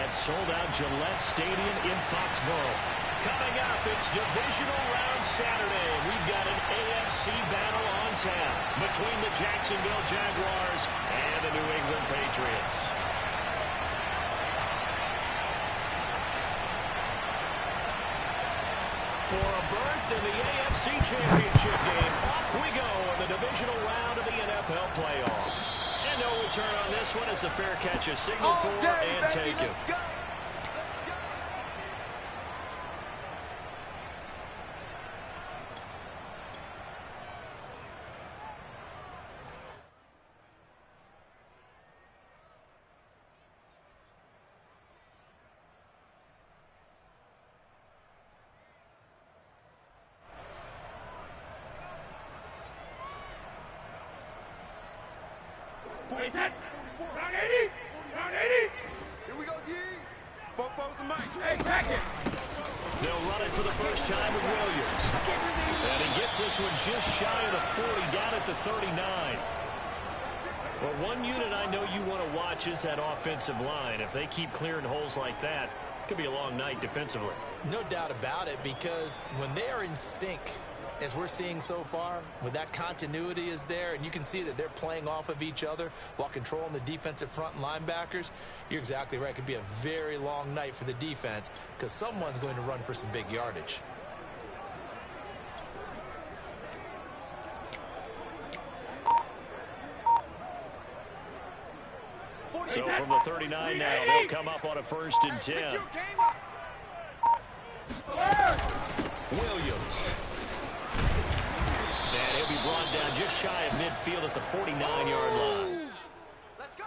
at sold-out Gillette Stadium in Foxborough. Coming up, it's Divisional Round Saturday. We've got an AFC battle on tap between the Jacksonville Jaguars and the New England Patriots. For a berth in the AFC Championship game, off we go in the divisional round of the NFL playoffs. And no return on this one as the fair catch is signaled for and taken. Round 80! Round 80! Here we go, G! Fopo's the mic. Hey, back it! They'll run it for the first time with Williams. And he gets this one just shy of the 40, down at the 39. Well, one unit I know you want to watch is that offensive line. If they keep clearing holes like that, it could be a long night defensively. No doubt about it, because when they are in sync, as we're seeing so far, when that continuity is there and you can see that they're playing off of each other while controlling the defensive front and linebackers, you're exactly right. It could be a very long night for the defense because someone's going to run for some big yardage. So from the 39 now, they'll come up on a 1st and 10. Williams. And he'll be brought down just shy of midfield at the 49-yard line.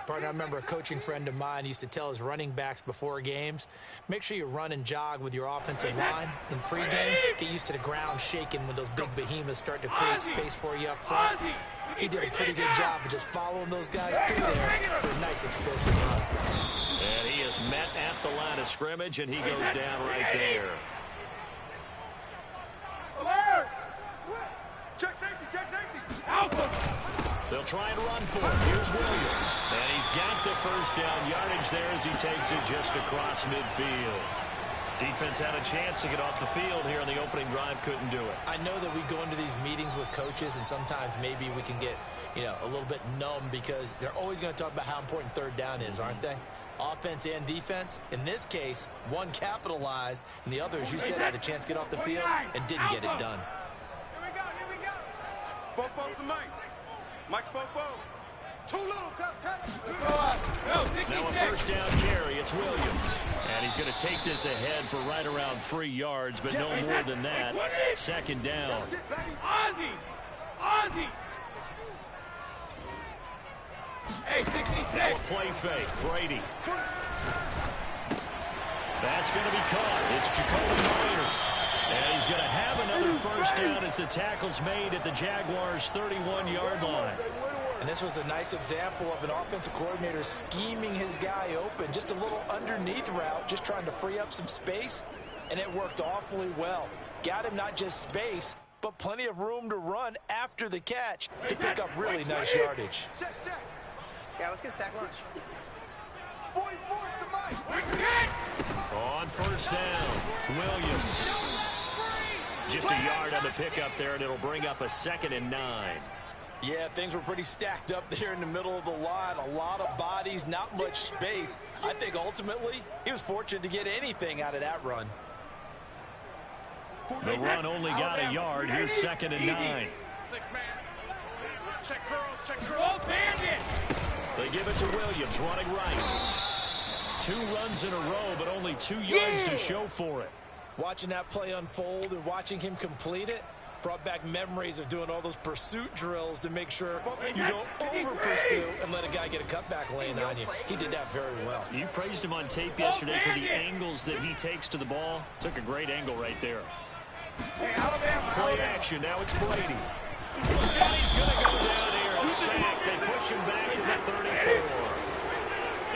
Partner, I remember a coaching friend of mine used to tell his running backs before games, make sure you run and jog with your offensive line in pregame. Get used to the ground shaking when those big behemoths start to create space for you up front. He did a pretty good job of just following those guys through there for a nice explosive run. And he is met at the line of scrimmage, and he goes down right there. Check safety, check safety. They'll try and run for it. Here's Williams. And he's got the first down yardage there as he takes it just across midfield. Defense had a chance to get off the field here on the opening drive, couldn't do it. I know that we go into these meetings with coaches, and sometimes maybe we can get, a little bit numb because they're always going to talk about how important 3rd down is, aren't they? Offense and defense. In this case, one capitalized, and the other, as you said, had a chance to get off the field and didn't get it done. Here we go. Fopo's the mic. Mike's Fopo. Too little, cut. Now a 1st down carry, it's Williams. And he's going to take this ahead for right around 3 yards, but no more than that. 2nd down. Ozzy! Hey, 66. Now a play fake, Brady. That's going to be caught. It's Jacoby Myers. And he's going to have another 1st down as the tackle's made at the Jaguars' 31-yard line. And this was a nice example of an offensive coordinator scheming his guy open. Just a little underneath route, just trying to free up some space. And it worked awfully well. Got him not just space, but plenty of room to run after the catch to pick up really nice yardage. Check. Yeah, let's get a sack lunch. 44's the mic. On 1st down, Williams. Just a yard on the pickup there, and it'll bring up a 2nd and 9. Yeah, things were pretty stacked up there in the middle of the line. A lot of bodies, not much space. I think ultimately he was fortunate to get anything out of that run. The run only got a yard. Here's 2nd and 9. 6-man. Check curls. Bandit. They give it to Williams, running right. 2 runs in a row, but only 2 yards to show for it. Watching that play unfold and watching him complete it brought back memories of doing all those pursuit drills to make sure you don't over-pursue and let a guy get a cutback laying on you. He did that very well. You praised him on tape yesterday for the angles that he takes to the ball. Took a great angle right there. Play action. Now it's Brady. And he's going to go down here and sack. They push him back to the 34.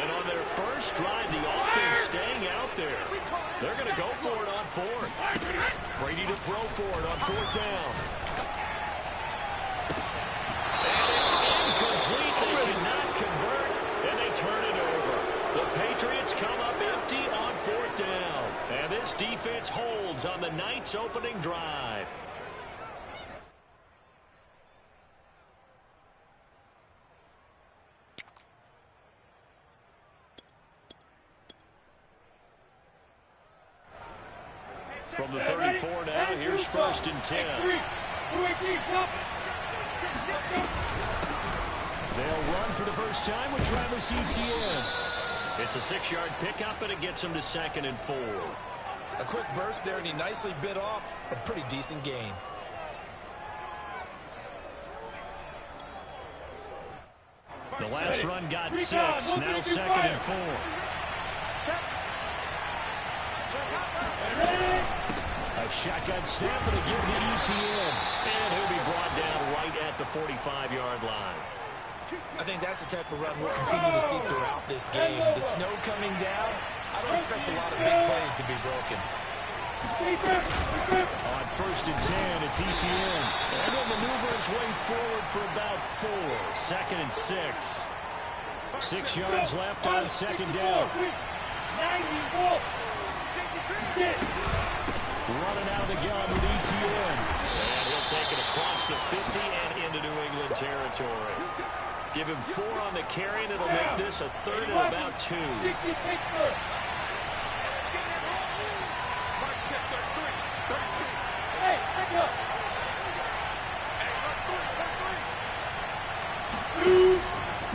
And on their first drive, the offense staying out there. They're going to go for it on 4th. Brady to throw for it on 4th down. And it's incomplete. They cannot convert, and they turn it over. The Patriots come up empty defense holds on the night's opening drive. From the 34 now, here's 1st and 10. They'll run for the first time with Travis Etienne. It's a 6-yard pickup, and it gets him to 2nd and 4. A quick burst there, and he nicely bit off a pretty decent gain. The last run got 6, now 2nd and 4. A shotgun snap and a give to Etienne. And he'll be brought down right at the 45-yard line. I think that's the type of run we'll continue to see throughout this game. The snow coming down, I don't expect a lot of big plays to be broken. On 1st and 10, it's Etienne. And he'll maneuver his way forward for about 4. 2nd and 6. 6 yards left on 2nd down. Running out of the gun with Etienne. And he'll take it across the 50 and into New England territory. Give him 4 on the carry, and it'll make this a 3rd and about 2.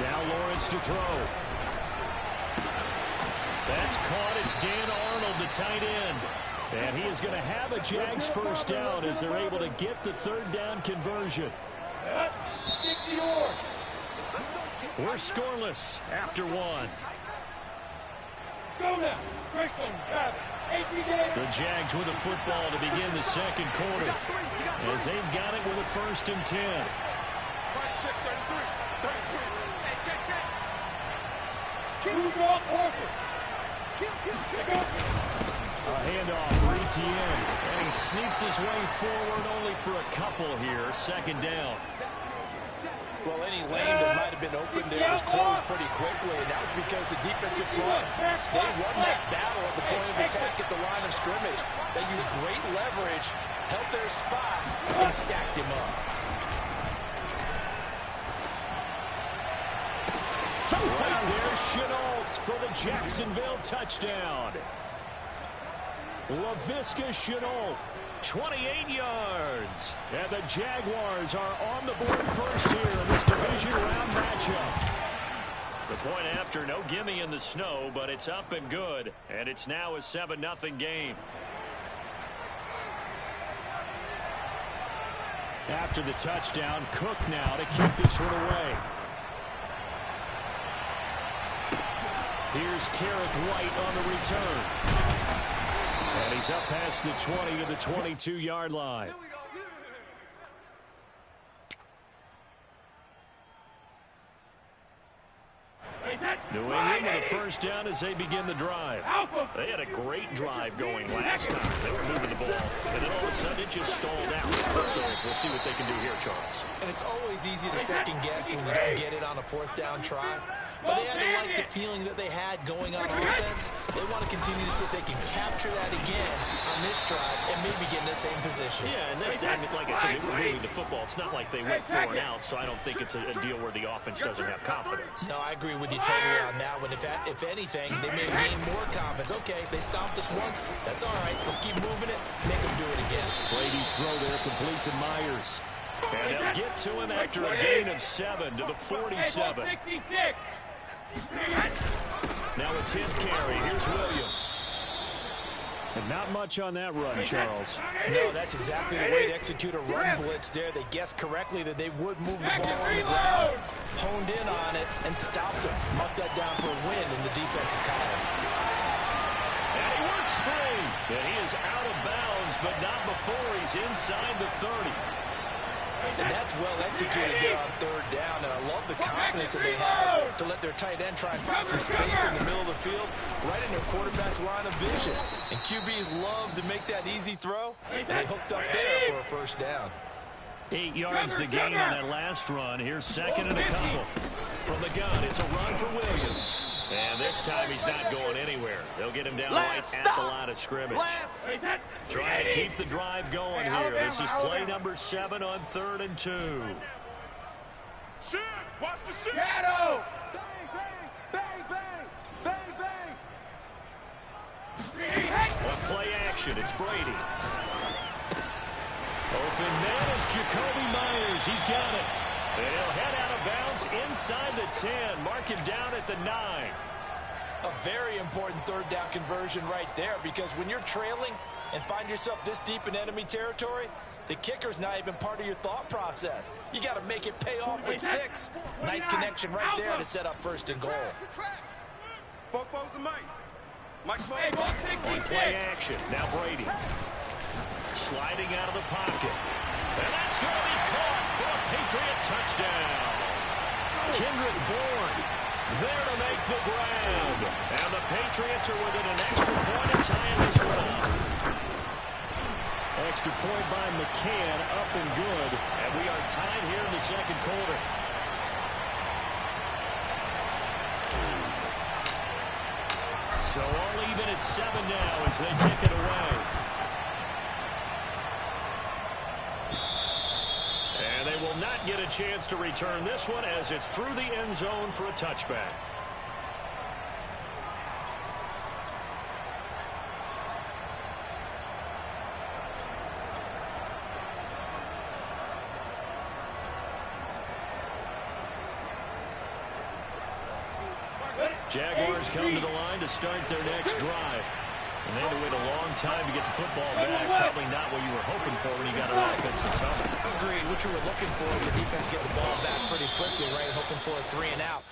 Now Lawrence to throw. That's caught. It's Dan Arnold, the tight end. And he is going to have a Jags 1st down as they're able to get the 3rd down conversion. We're scoreless after 1. The Jags with the football to begin the 2nd quarter as they've got it with a 1st and 10. A handoff for Etienne, and he sneaks his way forward only for a couple here. 2nd down. Well, any lane that might have been open there was closed pretty quickly, and that was because the defensive front, they won that battle at the point of attack at the line of scrimmage. They used great leverage, held their spot, and stacked him up. Right there, Chenault for the Jacksonville touchdown. Laviska Chenault, 28 yards. And the Jaguars are on the board first here in this division round matchup. The point after, no gimme in the snow, but it's up and good. And it's now a 7-0 game. After the touchdown, Cook now to keep this one away. Here's Kareth White on the return. And he's up past the 20 to the 22-yard line. New England with a 1st down as they begin the drive. They had a great drive going last time. They were moving the ball, and then all of a sudden it just stalled out. So we'll see what they can do here, Charles. And it's always easy to second guess when you don't get it on a 4th down try. But they had to like the feeling that they had going on offense. They want to continue to see if they can capture that again on this drive and maybe get in the same position. Yeah, and that's, I mean, like I said, they were moving the football. It's not like they went 4 and out, so I don't think it's a deal where the offense doesn't have confidence. No, I agree with you totally on that one. If anything, they may gain more confidence. Okay, they stopped us once. That's all right. Let's keep moving it. Make them do it again. Brady's throw there complete to Myers. And they'll get to him after a gain of 7 to the 47. Now a 10th carry. Here's Williams. And not much on that run, Charles. No, that's exactly the way to execute a run blitz there. They guessed correctly that they would move the ball on the ground, honed in on it, and stopped them. Mucked that down for a win in the defense's column. And he works free. And he is out of bounds, but not before he's inside the 30. And that's well executed there on 3rd down. And I love the confidence that they have to let their tight end try and find some space in the middle of the field, right in their quarterback's line of vision. And QBs love to make that easy throw, and they hooked up there for a 1st down. 8 yards the gain on that last run. Here's 2nd and a couple. From the gun, it's a run for Williams. And this time he's not going anywhere. They'll get him down right at the line of scrimmage. Trying to keep the drive going here. This is play number 7 on 3rd and 2. Shoot! Watch the shoot! Shadow! Bang, bang, bang, bang, bang! On play action, it's Brady. Open man is Jacoby Myers. He's got it. They'll head out of bounds inside the 10. Mark him down at the 9. A very important 3rd down conversion right there, because when you're trailing and find yourself this deep in enemy territory, the kicker's not even part of your thought process. You got to make it pay off with 6. Nice connection right there to set up 1st and goal. Fofos and Mike. On play action, now Brady. Sliding out of the pocket. And that's going to be caught for a Patriot touchdown. Kendrick Bourne there to make the grab. And the Patriots are within an extra point of tying this one. Extra point by McCann, up and good. And we are tied here in the 2nd quarter. So all even at 7 now as they kick it away. And they will not get a chance to return this one as it's through the end zone for a touchback. Jaguars come to the line to start their next drive. And they had to wait a long time to get the football back. Probably not what you were hoping for when you got an offense that's up. Agreed. What you were looking for is the defense get the ball back pretty quickly, right? Hoping for a 3 and out.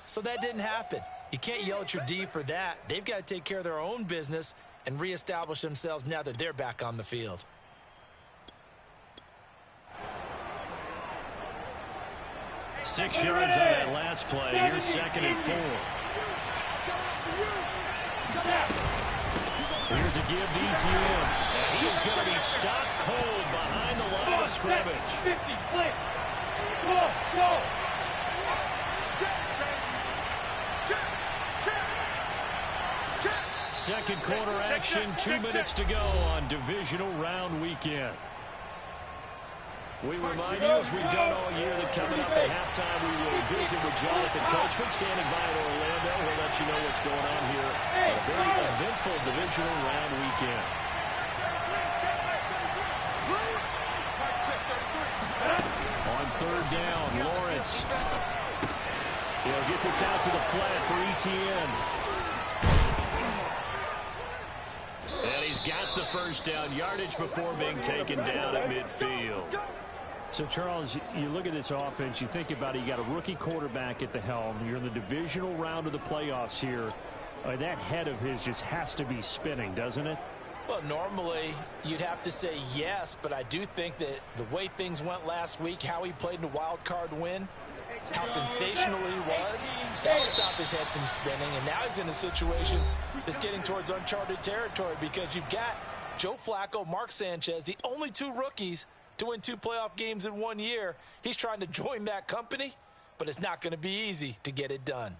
So that didn't happen. You can't yell at your D for that. They've got to take care of their own business and reestablish themselves now that they're back on the field. Six yards on that last play. Here's 2nd and 4. Here's a give to ETN. And he is going to be stopped cold behind the line of scrimmage. 50, play. Go. 2nd quarter action, 2 minutes to go on divisional round weekend. We remind you, as we've done all year, that coming up at halftime, we will visit with Jonathan Coachman standing by in Orlando. He'll let you know what's going on here on a very eventful divisional round weekend. On 3rd down, Lawrence. He'll get this out to the flat for ETN. And he's got the 1st down yardage before being taken down at midfield. So, Charles, you look at this offense, you think about it, you got a rookie quarterback at the helm. You're in the divisional round of the playoffs here. That head of his just has to be spinning, doesn't it? Well, normally you'd have to say yes, but I do think that the way things went last week, how he played in the wild card win, how sensational he was, that would stop his head from spinning. And now he's in a situation that's getting towards uncharted territory because you've got Joe Flacco, Mark Sanchez, the only 2 rookies to win 2 playoff games in 1 year. He's trying to join that company, but it's not going to be easy to get it done.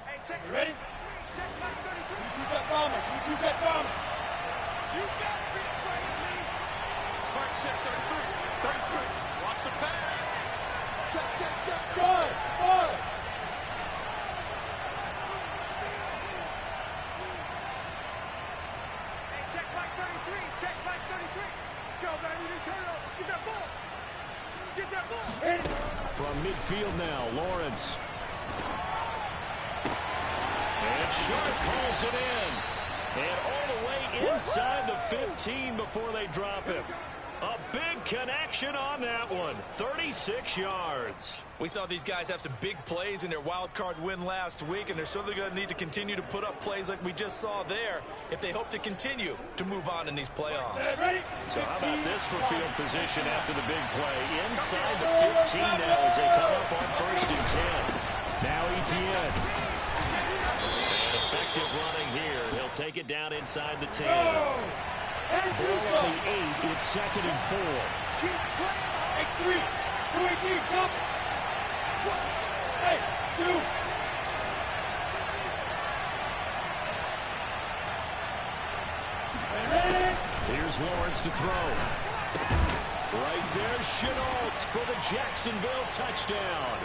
Hey, check it. Ready? Check back 33. You got bomber. You got bomber. You got it, Brady. Mark check 33. Watch the pass. Check. Charge. Check back 33. Check back 33. Let's go, baby. They turn it over. Get that ball. Get that ball. From midfield now, Lawrence. And Sharp calls it in. And all the way inside the 15 before they drop him. A big connection on that one. 36 yards. We saw these guys have some big plays in their wild card win last week, and they're certainly going to need to continue to put up plays like we just saw there if they hope to continue to move on in these playoffs. So how about this for field position after the big play? Inside the 15 now as they come up on 1st and 10. Now ETN. And effective running here. He'll take it down inside the 10. Ball on the 8. It's 2nd and 4. X3. 218. Jump. Hey, 2. Here's Lawrence to throw. Right there, Chenault for the Jacksonville touchdown.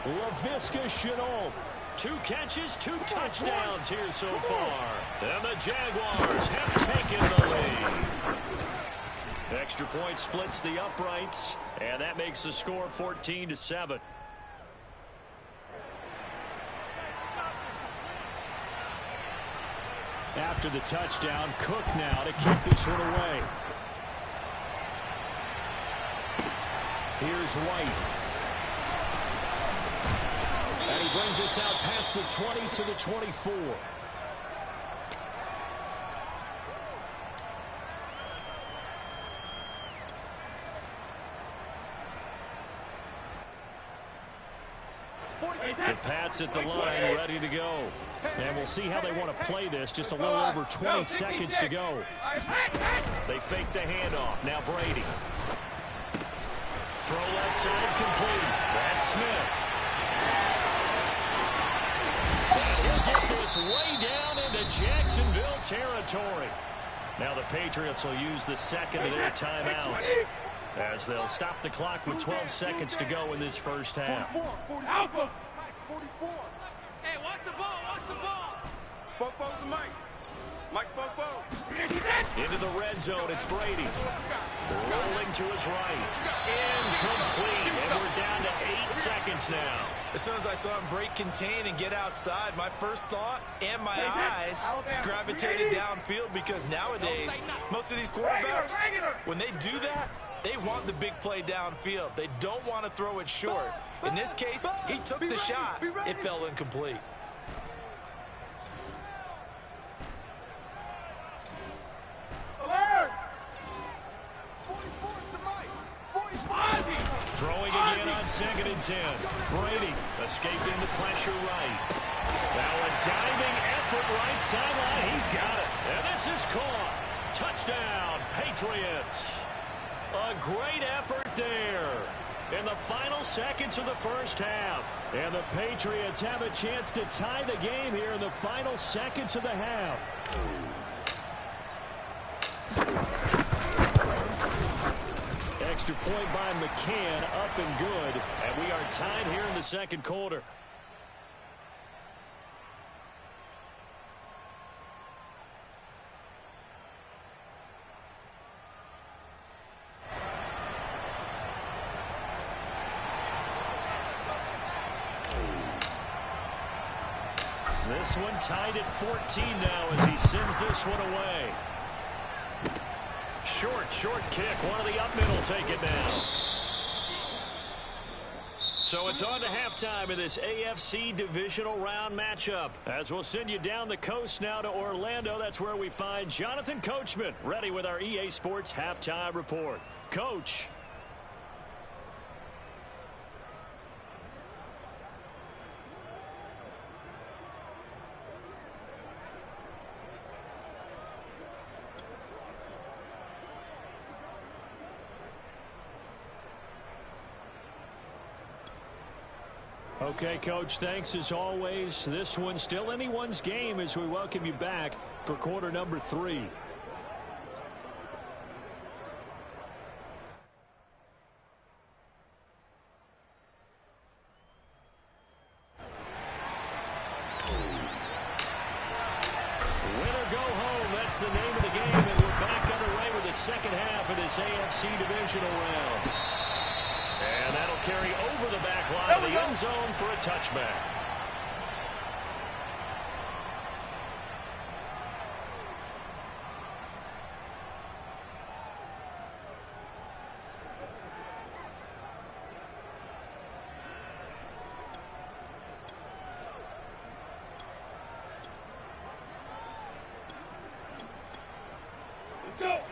Laviska Chenault. 2 catches, 2 touchdowns here so far. And the Jaguars have taken the lead. Extra point splits the uprights, and that makes the score 14-7. After the touchdown, Cook now to keep this one away. Here's White. And he brings us out past the 20 to the 24. The Pats at the line, ready to go. And we'll see how they want to play this. Just a little over 20 seconds to go. They fake the handoff. Now Brady. Throw left side complete. That's Smith. He'll get this way down into Jacksonville territory. Now the Patriots will use the second of their timeouts, as they'll stop the clock with 12 seconds to go in this first half. 44. Hey, watch the ball, watch the ball. Fofo's the Mike. Mike's Fofo. Into the red zone, it's Brady. Rolling to his right. Incomplete, and we're down to 8 seconds now. As soon as I saw him break contain and get outside, my first thought and my eyes gravitated downfield, because nowadays, most of these quarterbacks, when they do that, they want the big play downfield. They don't want to throw it short. In this case, he took the shot. It fell incomplete. Throwing again on 2nd and 10. Brady escaping the pressure right. Now a diving effort right sideline. He's got it. And this is caught. Touchdown, Patriots. A great effort there in the final seconds of the first half. And the Patriots have a chance to tie the game here in the final seconds of the half. Extra point by McCann, up and good. And we are tied here in the second quarter. This one tied at 14 now as he sends this one away. Short kick. One of the up middle take it now. So it's on to halftime in this AFC divisional round matchup. As we'll send you down the coast now to Orlando. That's where we find Jonathan Coachman ready with our EA Sports halftime report. Coach. Okay, Coach, thanks as always. This one's still anyone's game as we welcome you back for quarter number 3. Winner go home, that's the name of the game, and we're back underway with the second half of this AFC divisional round. And that'll carry over the back line of the end zone for a touchback.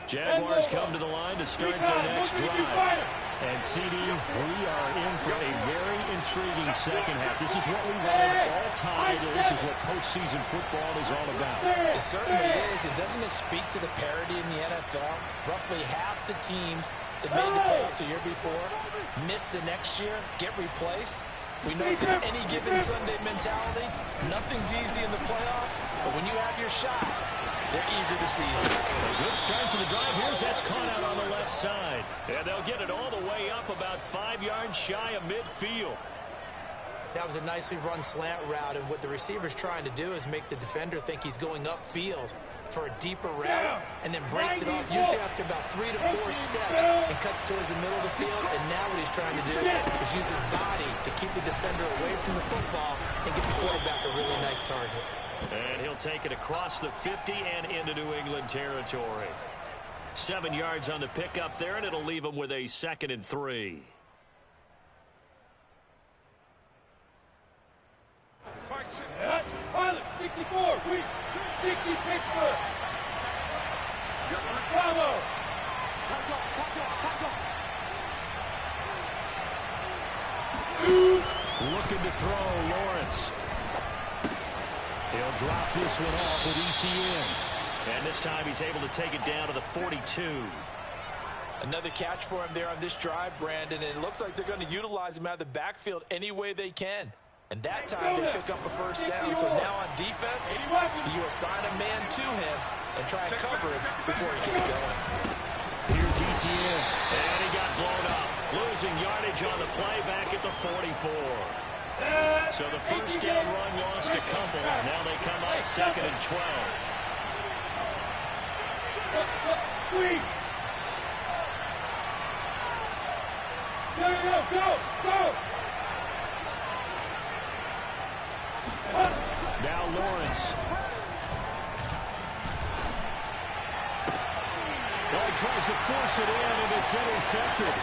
Jaguars come to the line to start their next drive. And, CD, we are in for a very intriguing second half. This is what we wanted all time. This is what postseason football is all about. It certainly is. And doesn't it speak to the parity in the NFL? Roughly half the teams that made the playoffs the year before miss the next year, get replaced. We know it's an any given Sunday mentality. Nothing's easy in the playoffs, but when you have your shot, they're eager to see it. A good start to the drive. Here's that's caught out on the left side. And they'll get it all the way up about 5 yards shy of midfield. That was a nicely run slant route, and what the receiver's trying to do is make the defender think he's going upfield for a deeper route, and then breaks it off, usually after about 3 to 4 steps, and cuts towards the middle of the field. And now what he's trying to do is use his body to keep the defender away from the football and get the quarterback a really nice target. And he'll take it across the 50 and into New England territory. 7 yards on the pickup there, and it'll leave him with a 2nd and 3. Pilot, 64, weak. 60, Pittsburgh. Bravo. Looking to throw, Lawrence. He'll drop this one off with ETN. And this time he's able to take it down to the 42. Another catch for him there on this drive, Brandon, and it looks like they're going to utilize him out of the backfield any way they can. And that time they pick up a first down. So now on defense, you assign a man to him and try and cover it before he gets going. Here's ETN. And he got blown up. Losing yardage on the play back at the 44. So the first down run lost a couple. Now they come out 2nd and 12. Squeeze. Go. Now Lawrence. Well, he tries to force it in, and it's intercepted.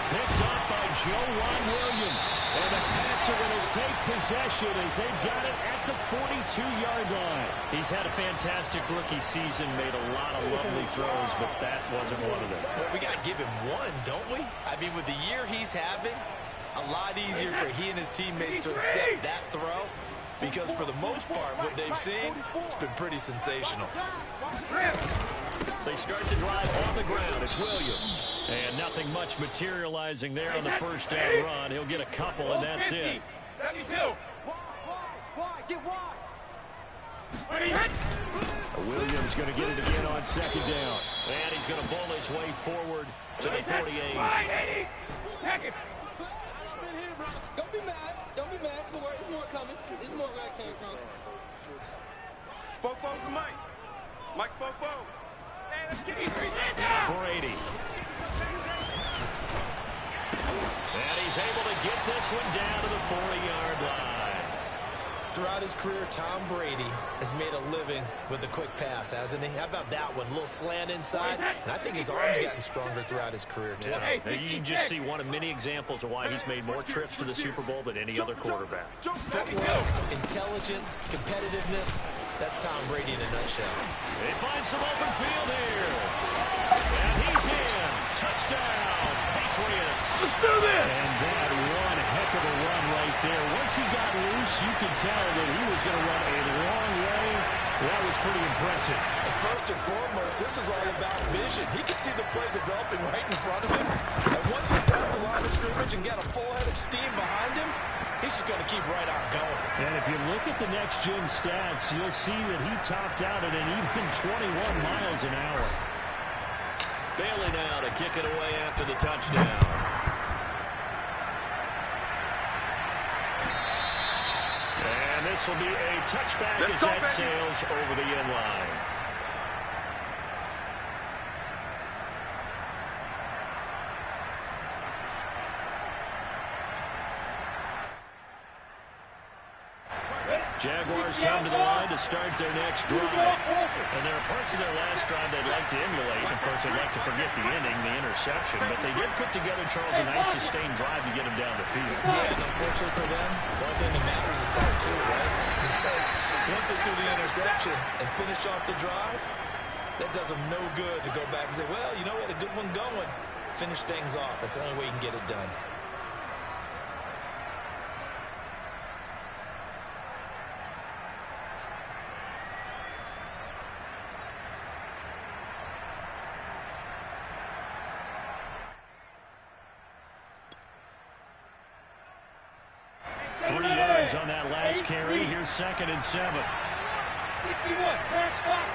Picked up by Joe Williams. And the Pats are going to take possession as they've got it at the 42-yard line. He's had a fantastic rookie season, made a lot of lovely throws, but that wasn't one of them. Well, we got to give him one, don't we? I mean, with the year he's having, a lot easier for he and his teammates to accept that throw, because for the most part, what they've seen, it's been pretty sensational. They start the drive on the ground. It's Williams. And nothing much materializing there on the first down run. He'll get a couple, and that's it. Williams going to get it again on 2nd down. And he's going to bull his way forward to the 48. Don't be mad. Don't be mad. There's more coming. There's more where I came from. Fofo to Mike. Mike's Fofo. Brady. And he's able to get this one down to the 40-yard line. Throughout his career, Tom Brady has made a living with the quick pass, hasn't he? How about that one? A little slant inside, and I think his arm's gotten stronger throughout his career, too. Yeah. You can just see one of many examples of why he's made more trips to the Super Bowl than any other quarterback. Footwork, intelligence, competitiveness, that's Tom Brady in a nutshell. They find some open field here. And he's in. Touchdown, Patriots. Let's do this. And that one heck of a run right there. Once he got loose, you could tell that he was going to run a long way. That was pretty impressive. And first and foremost, this is all about vision. He can see the play developing right in front of him. And once he's past the line of scrimmage and got a full head of steam behind him, he's just going to keep right on going. And if you look at the next-gen stats, you'll see that he topped out at an even 21 miles an hour. Bailey now to kick it away after the touchdown. And this will be a touchback as that sails over the end line. Jaguars come to the line to start their next drive. And there are parts of their last drive they'd like to emulate. Of course, they'd like to forget the inning, the interception. But they did put together, Charles, a nice sustained drive to get them down the field. Yeah, and unfortunately for them, one thing that matters is part two, right? Because once they threw the interception and finish off the drive, that does them no good to go back and say, well, you know, we had a good one going. Finish things off. That's the only way you can get it done. 3 yards on that last carry. Here's 2nd and 7. 61. Parrish Fox.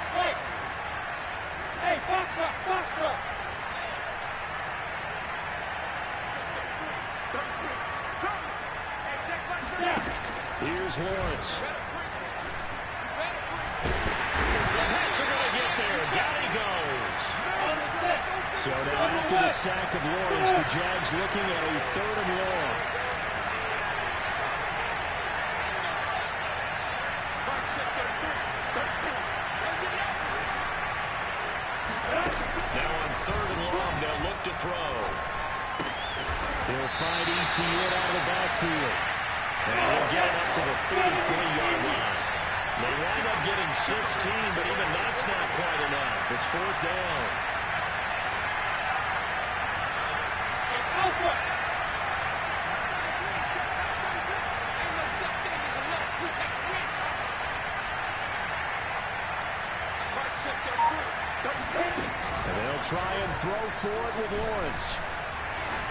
Hey, Foxtrot. Here's Lawrence. The Pats are going to get there. Down he goes. So now after the sack of Lawrence, the Jags looking at a 3rd and long. Now on 3rd and long, they'll look to throw. They'll find ETN out of the backfield. And he'll get it up to the 33-yard line. They wind up getting 16, but even that's not quite enough. It's 4th down. And they'll try and throw for it with Lawrence.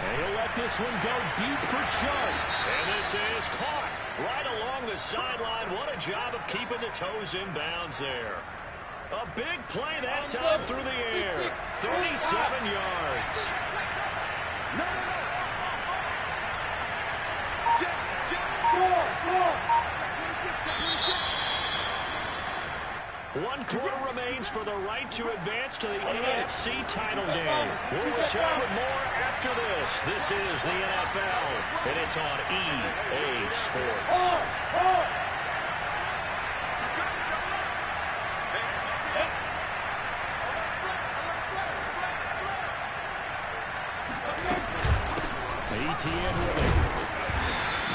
And he'll let this one go deep for Chubb. And this is caught right along the sideline. What a job of keeping the toes in bounds there. A big play that time through the air. 37 yards. One quarter remains for the right to advance to the NFC title game. We'll return with more after this. This is the NFL, and it's on EA Sports. ETN with it.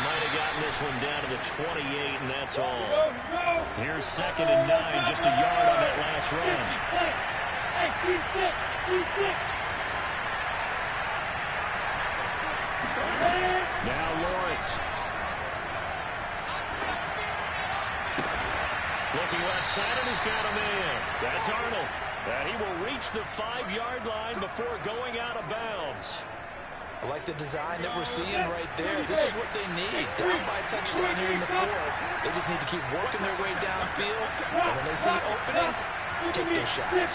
Might have gotten this one down to the 28, and that's all. Here's 2nd and 9, just a yard on that last run. Hey, C6. Now Lawrence. Looking left side, and he's got a man. That's Arnold. And he will reach the 5-yard line before going out of bounds. I like the design that we're seeing right there. This is what they need. Down by a touchdown here in the 4th. They just need to keep working their way downfield. And when they see openings, take their shots. And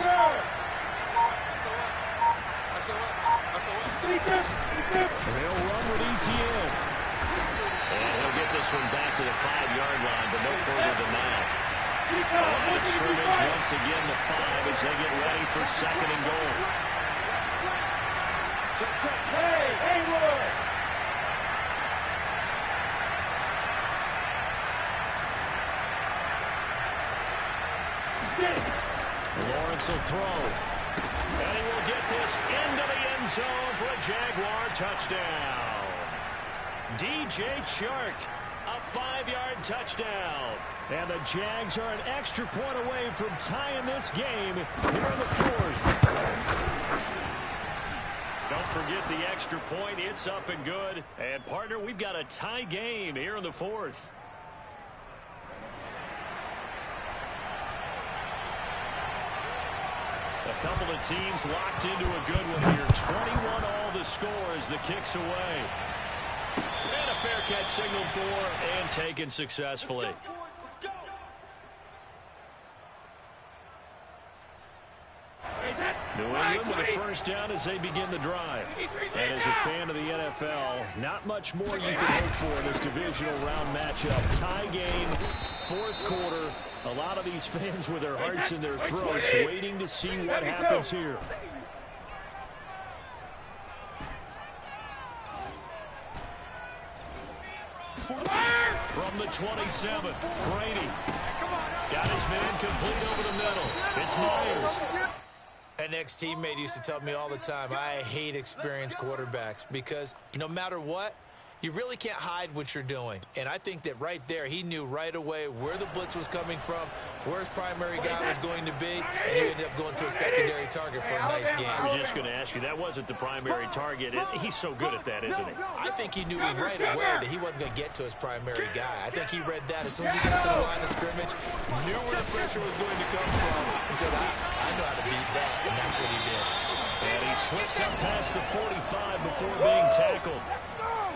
they'll run with ETN. And he'll get this one back to the 5-yard line, but no further than that. A line of scrimmage once again the 5 as they get ready for 2nd and goal. Hey, Hayward! Lawrence will throw. And he will get this into the end zone for a Jaguar touchdown. DJ Chark, a 5-yard touchdown. And the Jags are an extra point away from tying this game here in the 4th. Don't forget the extra point. It's up and good. And, partner, we've got a tie game here in the 4th. A couple of teams locked into a good one here. 21 all the score as the kick's away. And a fair catch signaled for and taken successfully. New England with a first down as they begin the drive. And as a fan of the NFL, not much more you can hope for in this divisional round matchup. Tie game, 4th quarter. A lot of these fans with their hearts in their throats waiting to see what happens here. From the 27, Brady. Got his man complete over the middle. It's Myers. An ex-teammate used to tell me all the time, I hate experienced quarterbacks because no matter what, you really can't hide what you're doing. And I think that right there, he knew right away where the blitz was coming from, where his primary guy was going to be, and he ended up going to a secondary target for a nice game. I was just going to ask you, that wasn't the primary target. He's so good at that, isn't he? I think he knew right away that he wasn't going to get to his primary guy. I think he read that as soon as he got to the line of scrimmage, knew where the pressure was going to come from, and said, I know how to beat that, and that's what he did. And he slips up past the 45 before being tackled.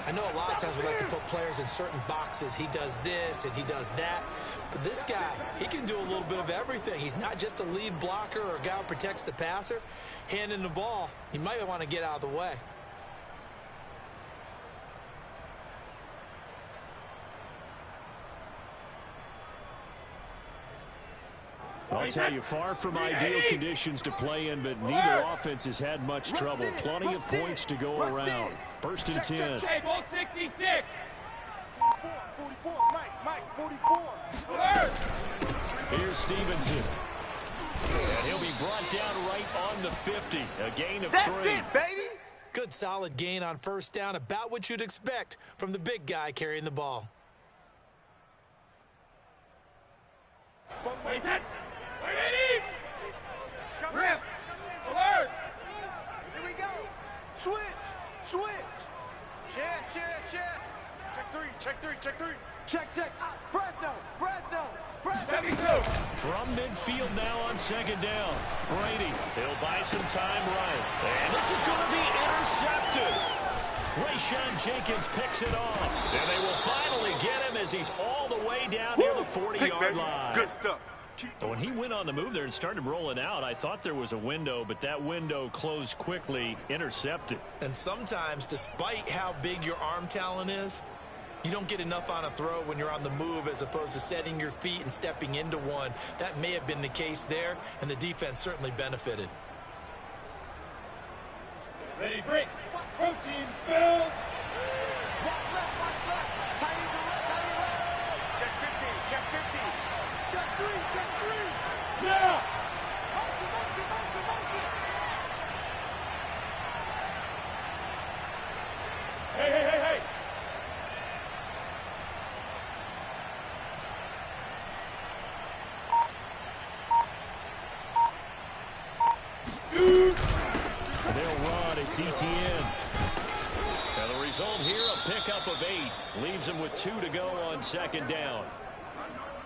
I know a lot of times we like to put players in certain boxes. He does this and he does that. But this guy, he can do a little bit of everything. He's not just a lead blocker or a guy who protects the passer. Handing the ball, he might want to get out of the way. I'll tell you, far from ideal conditions to play in, but neither offense has had much trouble. Plenty of points to go around. First and 10. Hey, ball 66. 44, Mike, 44. Here's Stevenson. And he'll be brought down right on the 50. A gain of 3. That's it, baby. Good solid gain on first down, about what you'd expect from the big guy carrying the ball. Wait, set. Wait, grip. Alert. Here we go. Switch. Yes. Check three. Check. Fresno. 72. From midfield now on second down. Brady, he'll buy some time right. And this is going to be intercepted. Rayshon Jenkins picks it off. And they will finally get him as he's all the way down near the 40-yard line. Good stuff. When he went on the move there and started rolling out, I thought there was a window, but that window closed quickly, intercepted. And sometimes, despite how big your arm talent is, you don't get enough on a throw when you're on the move as opposed to setting your feet and stepping into one. That may have been the case there, and the defense certainly benefited. Ready, break. Protein spill. Watch left. Tight end to left. Check 15. Check 3. Yeah. Motion. Hey. Shoot. They'll run. It's ETN. And the result here, a pickup of 8. Leaves him with 2 to go on second down.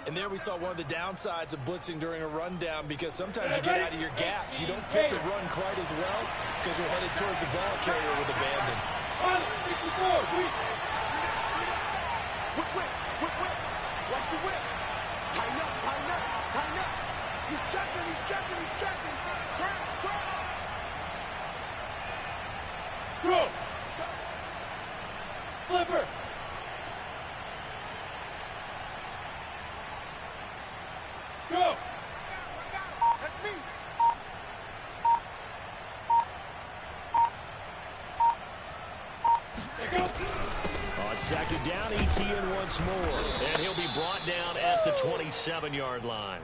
And there we saw one of the downsides of blitzing during a rundown, because sometimes you get out of your gaps. You don't fit the run quite as well because you're headed towards the ball carrier with abandon. 64. Whip. Watch the whip. Tighten up. He's checking. Crash. Go. Flipper. Go. That's me. On second down, ETN once more. And he'll be brought down at the 27-yard line.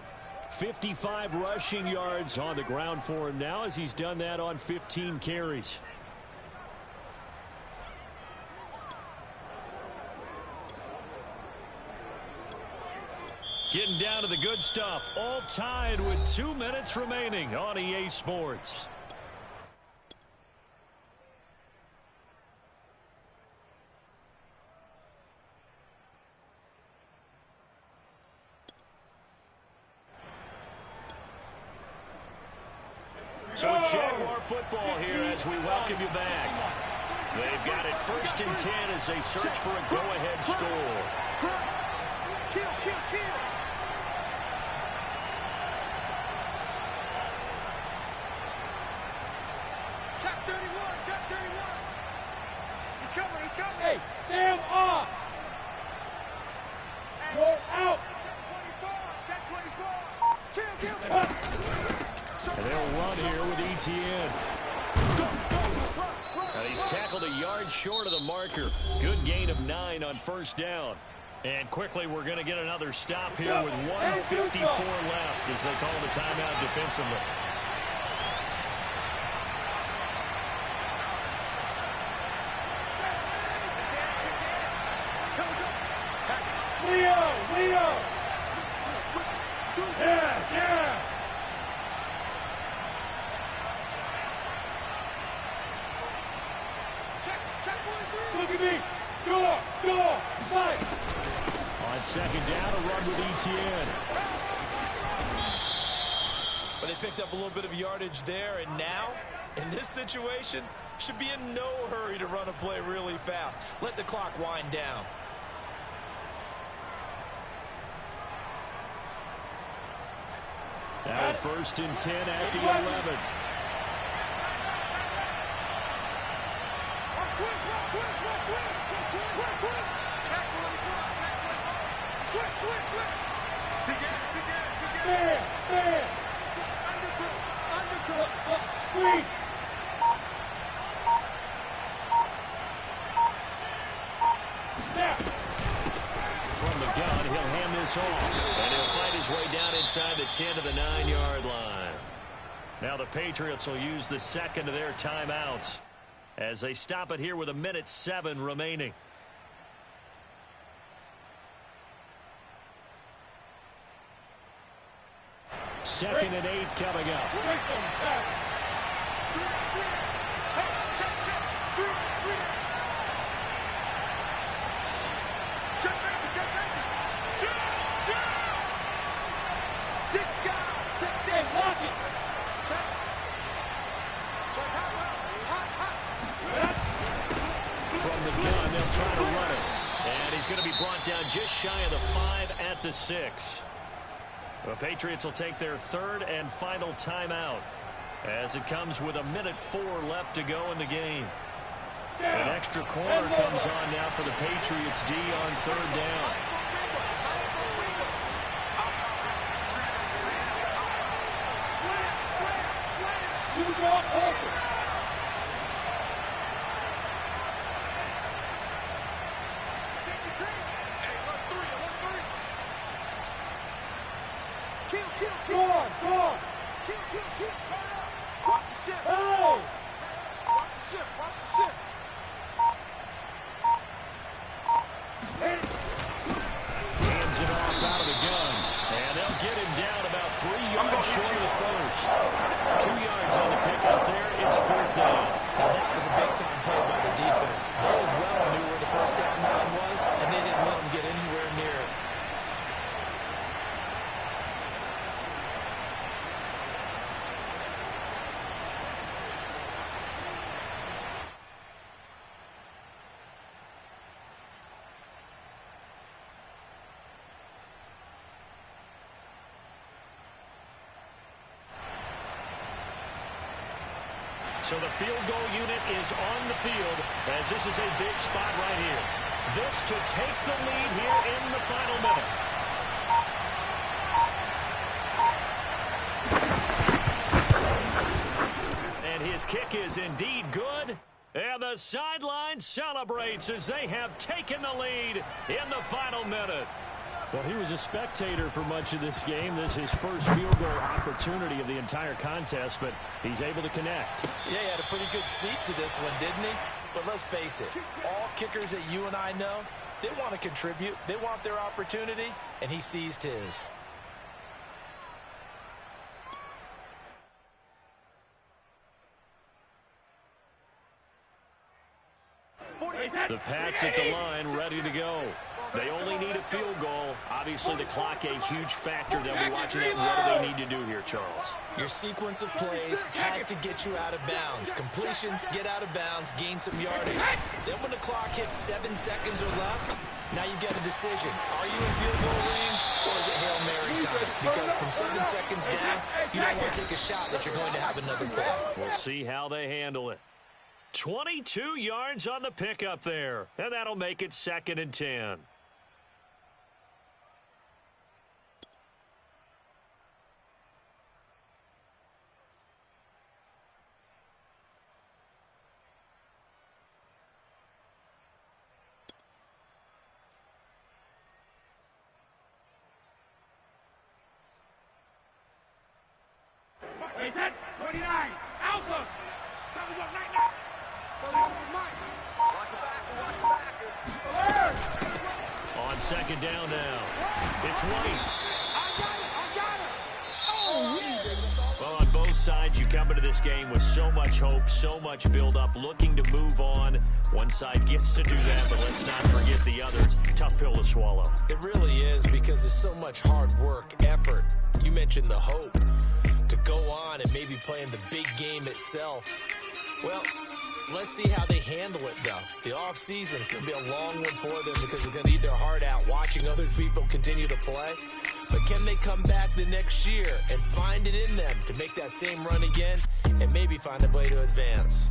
55 rushing yards on the ground for him now, as he's done that on 15 carries. Getting down to the good stuff. All tied with 2 minutes remaining on EA Sports. So it's Jaguar football here as we welcome you back. They've got it 1st and 10 as they search for a go-ahead score. Kill. Check 31. He's coming. Hey, Sam off. Go out. Check 24. Kill. And they'll run here with ETN. And he's tackled a yard short of the marker. Good gain of 9 on first down. And quickly, we're going to get another stop here with 1:54 left as they call the timeout defensively. Leo. Yes. Check 43. Look at me. Go. Fight. On second down, a run with ETN. But they picked up a little bit of yardage there, and now, in this situation, should be in no hurry to run a play really fast. Let the clock wind down. Now 1st and 10 at the 11. From the gun, he'll hand this off. And he'll fight his way down inside the 10 to the 9-yard line. Now the Patriots will use the second of their timeouts as they stop it here with 1:07 remaining. Second and 8 coming up. From the gun, they'll try to run it. And he's going to be brought down just shy of the 5 at the 6. The Patriots will take their 3rd and final timeout as it comes with 1:04 left to go in the game. An extra corner comes on now for the Patriots D on 3rd down. Hands it off out of the gun. And they'll get him down about 3 yards short of the first. 2 yards on the pickup there. It's 4th down. Now that was a big-time play by the defense. They as well knew where the first down line was, and they didn't let them get anywhere near it. So the field goal unit is on the field as this is a big spot right here. This to take the lead here in the final minute. And his kick is indeed good. And the sideline celebrates as they have taken the lead in the final minute. Well, he was a spectator for much of this game. This is his first field goal opportunity of the entire contest, but he's able to connect. Yeah, he had a pretty good seat to this one, didn't he? But let's face it, all kickers that you and I know, they want to contribute. They want their opportunity, and he seized his. The Pats at the line, ready to go. They only need a field goal. Obviously, the clock a huge factor. They'll be watching that. What do they need to do here, Charles? Your sequence of plays has to get you out of bounds. Completions, get out of bounds, gain some yardage. Then when the clock hits 7 seconds or left, now you get a decision. Are you in field goal range or is it Hail Mary time? Because from 7 seconds down, you don't want to take a shot that you're going to have another play. We'll see how they handle it. 22 yards on the pickup there. And that'll make it 2nd and 10. Hey, 10, 29, Alpha. Time to go, night, night. On 2nd down now. It's White. Well, on both sides, you come into this game with so much hope, so much build-up, looking to move on. One side gets to do that, but let's not forget the others. Tough pill to swallow. It really is because there's so much hard work, effort. You mentioned the hope to go on and maybe play in the big game itself. Well, Let's see how they handle it, though. The offseason is going to be a long one for them because they're going to eat their heart out watching other people continue to play. But can they come back the next year and find it in them to make that same run again and maybe find a way to advance?